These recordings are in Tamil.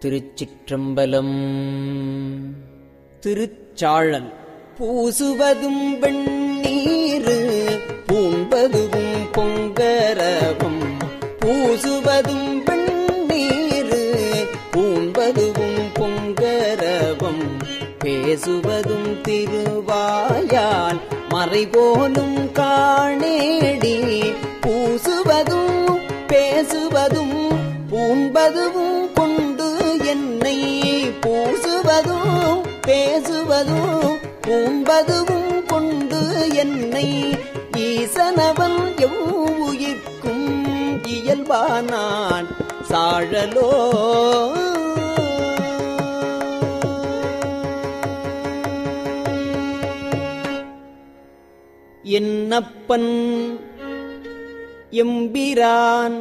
திருச்சிற்றம்பலம். திருச்சாழல். பூசுவதும் வெண்ணீரு பூண்பதுவும் பொங்கரவும், பூசுவதும் வெண்ணீரு பூண்பதுவும் பொங்கரவும், பேசுவதும் திருவாயால் மறைபோலும் காணேடி, பூசுவதும் பேசுவதும் பூண்பதுவும் கொண்டு என்னை, பூசுவதும் பேசுவதும் பூண்பதுவும் கொண்டு என்னை, ஈசனவன் எவ்வுயிர்க்கும் இயல்பானான் சாழலோ. என்னப்பன் எம்பிரான்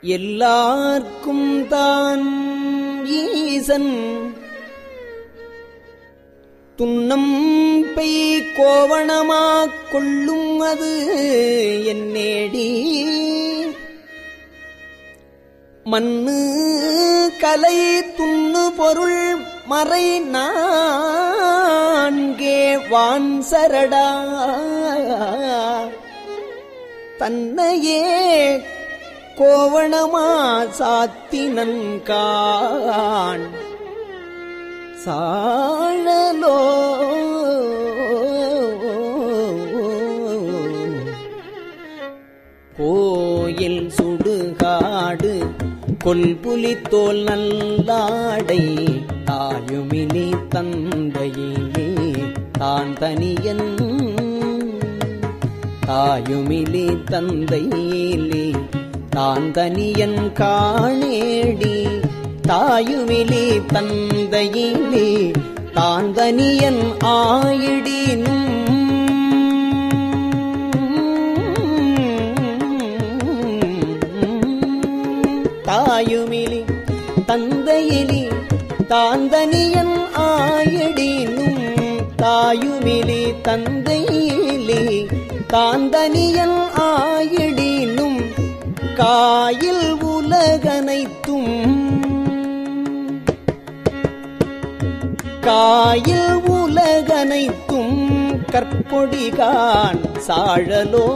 எல்லார்க்கும் தான் ஈசன், துன்னம் பெய் கோவணமாக் கொள்ளும் அது என்னேடி, மண்ணு கலை துண்ணு பொருள் மறை நான்கே வான் சரடா, தன்னையே கோவணமா சாத்தினன்கான் சாழலோ. கோயில் சுடுகாடு கொல்புலி தோல் நல்லாடை, தாயுமினி தந்தையிலே தான் தனியன், தாயுமிலி தந்தையிலே தான் தனியன் காணேடி, தாயுமிலி தந்தையிலே தான் தனியன் ஆயிடினும், தாயுமிலி தந்தையிலே தான் தனியன் ஆயிடினும், தாயுமிலி தந்தையிலே தான் தனியன் ஆயிடினும், காயில் உலகனைத்தும் காயில் உலகனைத்தும் கற்பொடிகான் சாழலோ.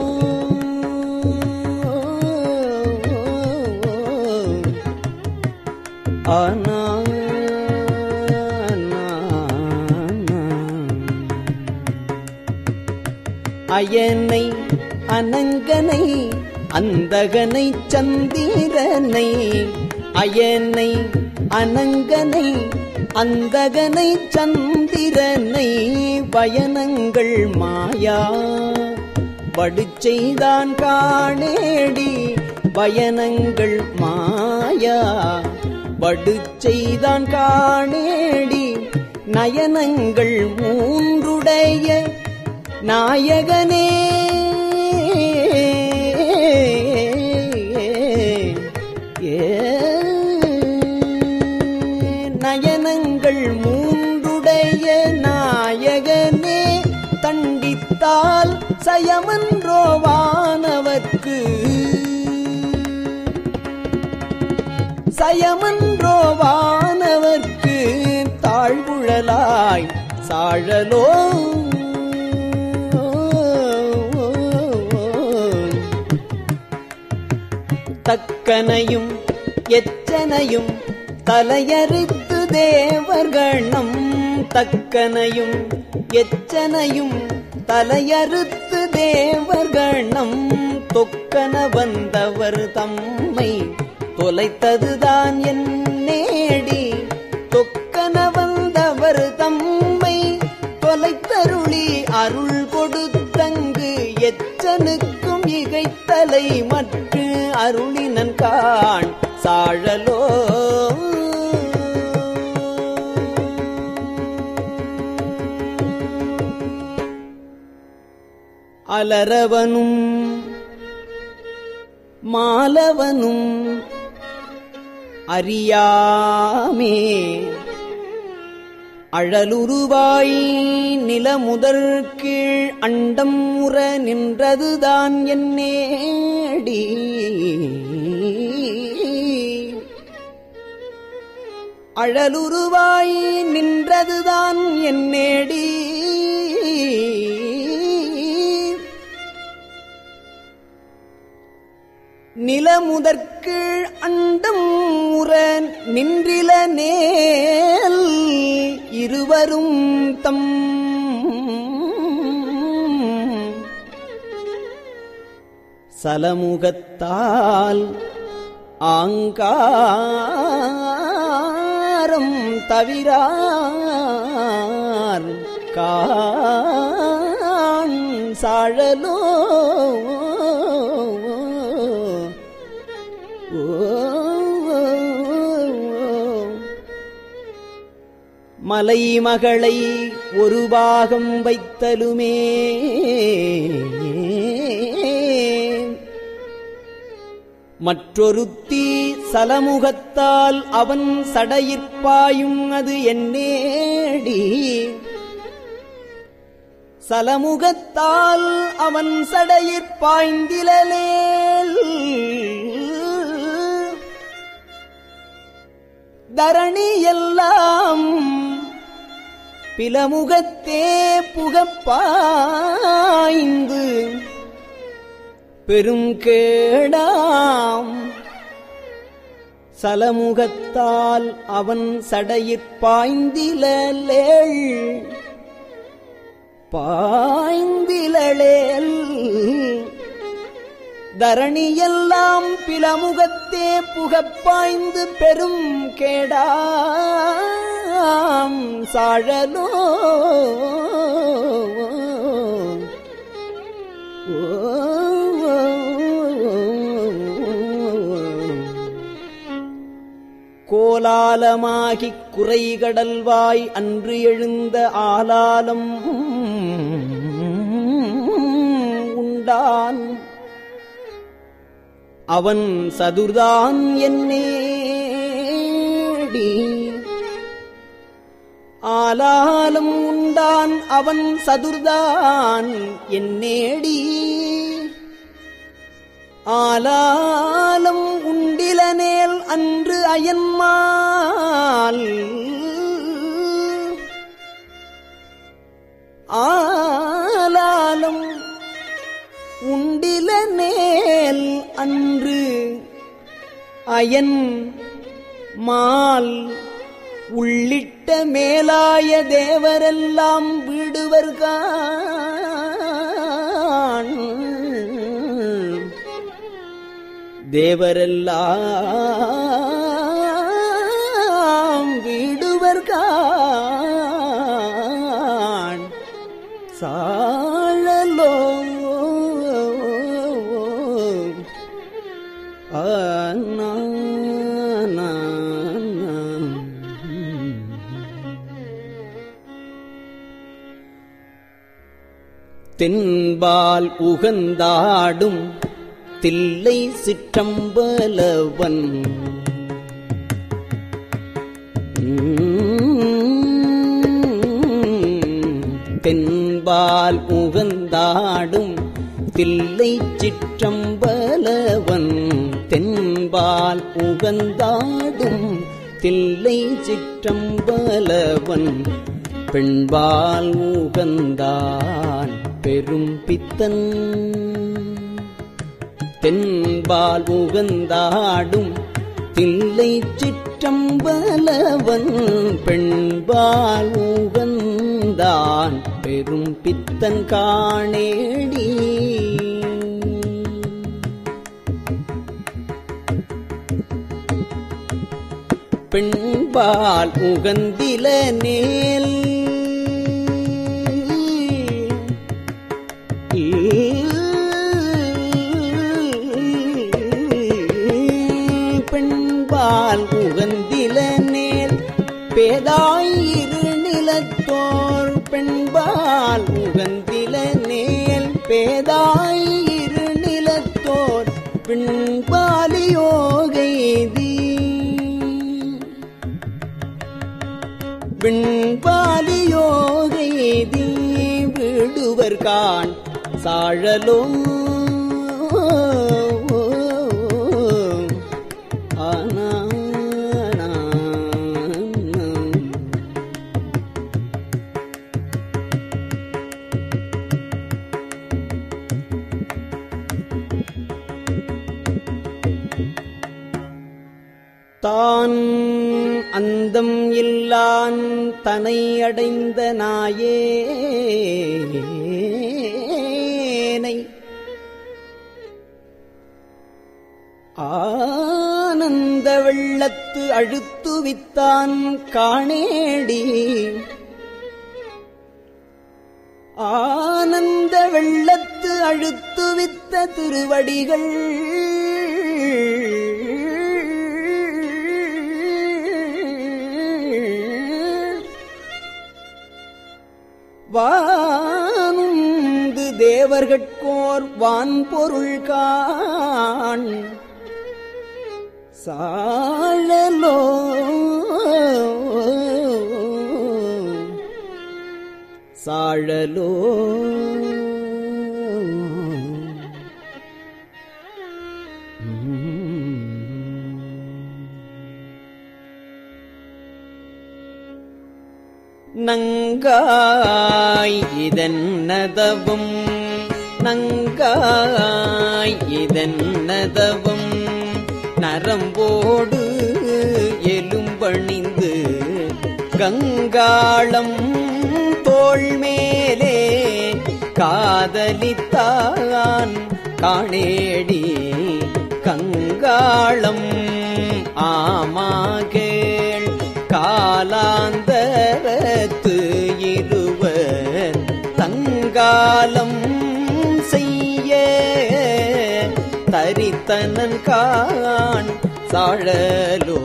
ஆனா அயனை அனங்கனை அந்தகனை சந்திரனை, அயனை அனங்கனை அந்தகனை சந்திரனை, பயனங்கள் மாயா வடுச்செய்தான் காணேடி, பயனங்கள் மாயா வடுச்செய்தான் காணேடி, நயனங்கள் மூன்றுடைய நாயகனே, நயனங்கள் மூன்றுடைய நாயகனே, தண்டித்தால் சயமன்றோவானவர்க்கு, சயமன்றோவானவர்க்கு தாழ்வுழலாய் சாழலோ. தக்கனையும் எச்சனையும் தலையறுத்து தேவர்கணம், தக்கனையும் எச்சனையும் தலையறுத்து தேவர்கணம், தொக்கன வந்தவர் தம்மை தொலைத்ததுதான் என் நேடி, தொக்கன வந்தவர் தம்மை தொலைத்தருளி அருள் கொடுத்தங்கு, எச்சனுக்கும் இகைத்தலை மற்று அருளினன் காண் சாழலோ. அலரவனும் மாலவனும் அறியாமே, அழலுருவாய் நிலமுதற் கீழ் அண்டம் உற நின்றதுதான் என்னேடி, அழலுருவாய் நின்றதுதான் என்னேடி நிலமுதற்கீழ் அண்டம் உற நின்றில நேல் இருவரும் தம் சலமுகத்தால் ஆங்காரம் தவிரார் காண் சாழலோ மலைமகளை ஒரு பாகம் வைத்தலுமே மற்றொருத்தி சலமுகத்தால் அவன் சடையிற்பாயும் அது என்னேடி சலமுகத்தால் அவன் சடையிற்பாய்ந்திலேல் தரணி எல்லாம் பிலமுகத்தே புகப்பாய்ந்து பெருங்கேடாம் சலமுகத்தால் அவன் சடையிற்பாய்ந்திலேல் பாய்ந்திலேல் தரணியெல்லாம் பிலமுகத்தே புகப்பாய்ந்து பெரும் கேடாம் சாழலோ கோலாலமாகிக் குறைகடல்வாய் அன்று எழுந்த ஆலாலம் உண்டான் அவன் சதுர்தான் என்னேடி ஆலாலம் உண்டான் அவன் சதுர்தான் என்னேடி ஆலாலம் உண்டிலனேல் அன்று அயன்மால் ஆலாலம் உண்டிலனேல் அன்று அயன் மால் உள்ளிட்ட மேலாய தேவரெல்லாம் வீடுவர்கான் தேவரெல்லாம் வீடுவர்கான் சாழலோ தென்பால் உகந்தாடும் தில்லை சிற்றம்பலவன் தென்பால் உகந்தாடும் தில்லை சிற்றம்பலவன் தென்பால் உகந்தாடும் தில்லை சிற்றம்பலவன் பெண்பால் உகந்தான் பெரும் பித்தன் தென்பால் உகந்தாடும் தில்லை சிற்றம்பலவன் பெண்பால் உகந்தான் பெரும் பித்தன் காணேடி பெண்பால் உகந்தில நேல் பெண்பால் உகந்தில நேல் பேதாயிரு நிலத்தோர் பெண்பால் உகந்தில நேல் பேதாயிரு நிலத்தோர் பெண்பாலியோகைதி பெண்பாலியோகைதி விடுவர்கான் சாழலோ ஆனா தான் அந்தம் இல்லான் தனை அடைந்த நாயேனை ஆனந்த வெள்ளத்து அழுத்துவித்தான் காணேடி ஆனந்த வெள்ளத்து அழுத்துவித்த திருவடிகள் வானுந்து தேவர்கட்கோர் வான்பொருள் காண் சாழலோ சாழலோ நங்காய் இதென்னதவும் நங்காய் இதென்னதவும் நரம்போடு எலும்பணிந்து கங்காளம் தோள் மேலே காதலித்தான் காணேடி கங்காளம் ஆமாகேள் காலாந்தரத்து இருவர் தங்காலம் செய்ய தரித்தனன் காண் சாழலோ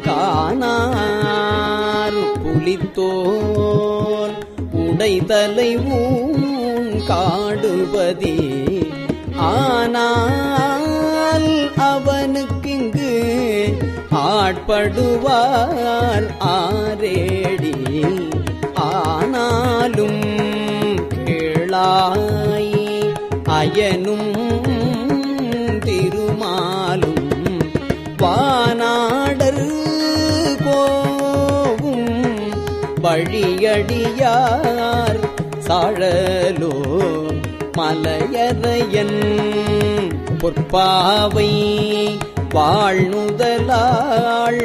காணார் புலித்தோல் உடைதலை ஊன் காடுபதி ஆனால் அவனுக்கிங்கு ஆட்படுவார் ஆரேடி ஆனாலும் கேளாய் அயனும் திருமாலும் வானாடர் கோவும் வழியடியார் சாழலோ மலையரையன் பொற்பாவை வாழ்நுதலாள்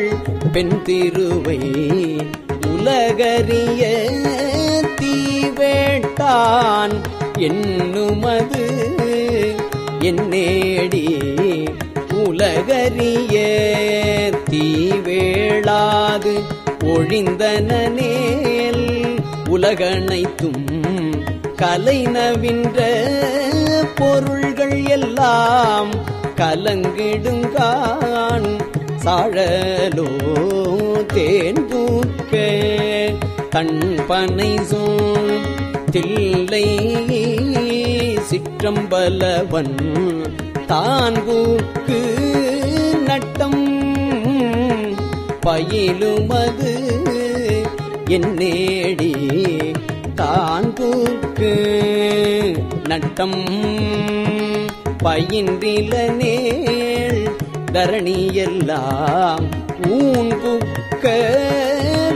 பெண் திருவை உலகறிய தீவேட்டான் என்னுமது என்னேடி உலகறிய தீவேளாது ஒழிந்தனேல் உலகனைத்தும் கலைநவின்ற பொருள்கள் எல்லாம் கலங்கிடுங்கான் சாழலோ தேன்பூக்க தன்பனை சோழ் தில்லை சிற்றம்பலவன் தான்பூக்கு நட்டம் பயிலுமது என்னேடி தான்பூக்கு நட்டம் பயின்றிலனேள் தரணியெல்லாம் ஊன்புக்க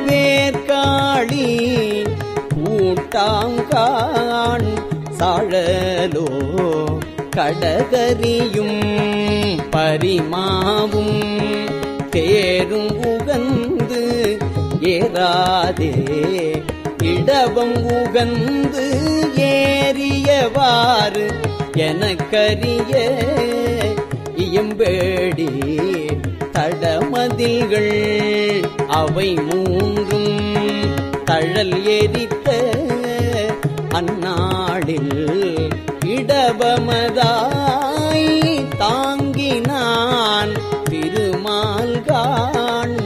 வேர்காளி கூட்டாங்கான் சாழலோ கடகரியும் பரிமாவும் தேரும் உகந்து ஏறாதே இடவம் உகந்து ஏறியவாறு எனக்கரிய இயம்பேடி தடமதில்கள் அவை மூன்றும் தழல் எரித்த அந்நாளில் இடபமதாய் தாங்கினான் திருமால்கான்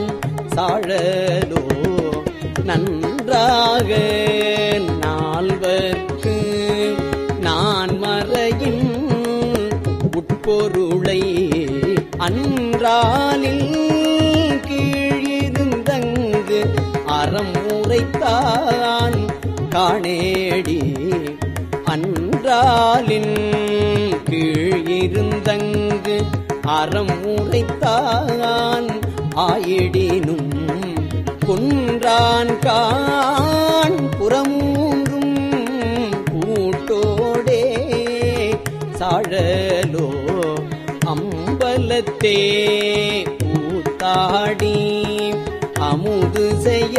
சாழலோ நன்றாக நால்வர்க்கு நான் மறையின் உட்பொருளை அன்றாலில் கீழிருந்தங்கு அறம் உரைத்தான் காணேடி அன்றாலின் கீழிருந்தங்கு அறம் உரைத்தான் ஆயிடினும் கொன்றான் கான் புறமூன்றும் கூட்டோடே சாழலோ அம்பலத்தே கூத்தாடி அமுது செய்ய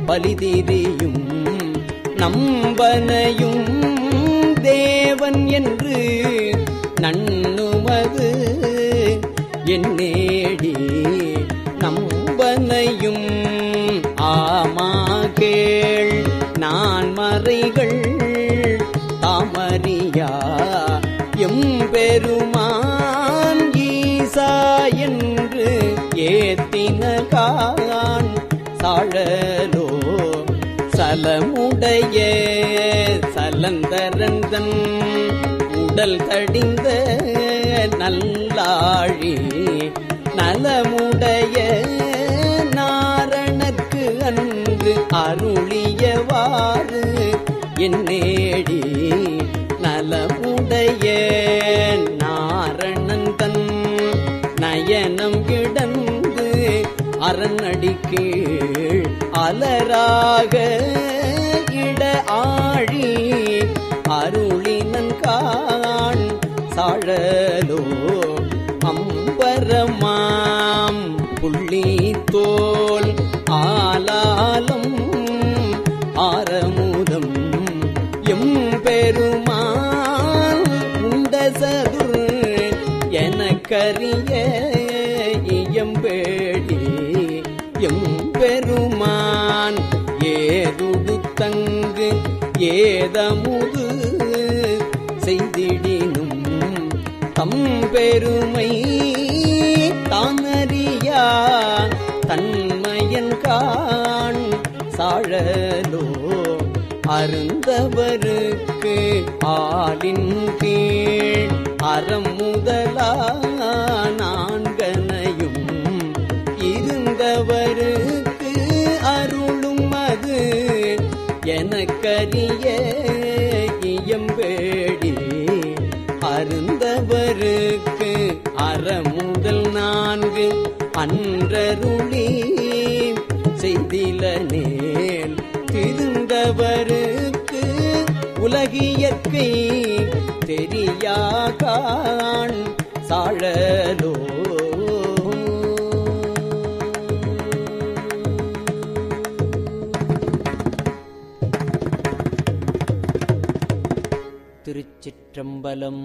பலிதிரியும் நம்பனையும் தேவன் என்று நண்ணுமது என்னேடி நம்பனையும் ஆமா கேள் நான் மறைகள் தாமறியா எம்பெருமான் ஈசா என்று ஏத்தினகான் சாழலோ சலமுடைய சலந்தரந்தன் உடல் தடிந்த நல்லாழி நலமுடைய நாரணற்கு அன்று அருளியவாறு என்னேடி நலமுடைய நாரணந்தன் நயனம் கிடந்து அரண்அடிக்கீழ் அலராக இட ஆழி அருளினன்கான் சாழலோ அம்பரமாம் புள்ளி தோல் ஆலாலம் ஆரமுதம் எம்பெருமான் உண்டசதுர் எனக்கரிய இயம்பேடி எம்பெருமான் ஏதுடுத்தங்கு ஏதமுது செய்திடினும் தம்பெருமை தானறியா தன்மையன்கான் சாழலோ அருந்தவருக்கு ஆலின் கீழ் அறம் முதலா நான்கனையும் இருந்தவருக்கு அருளும் அது எனக்கரிய இயம்பேடி அருந்தவருக்கு அறமுதல் நான்கு அன்றருளி செய்தில நேல் திருந்தவருக்கு உலகியற்கை தெரியாகான் சாழலோ திருச்சிற்றம்பலம்.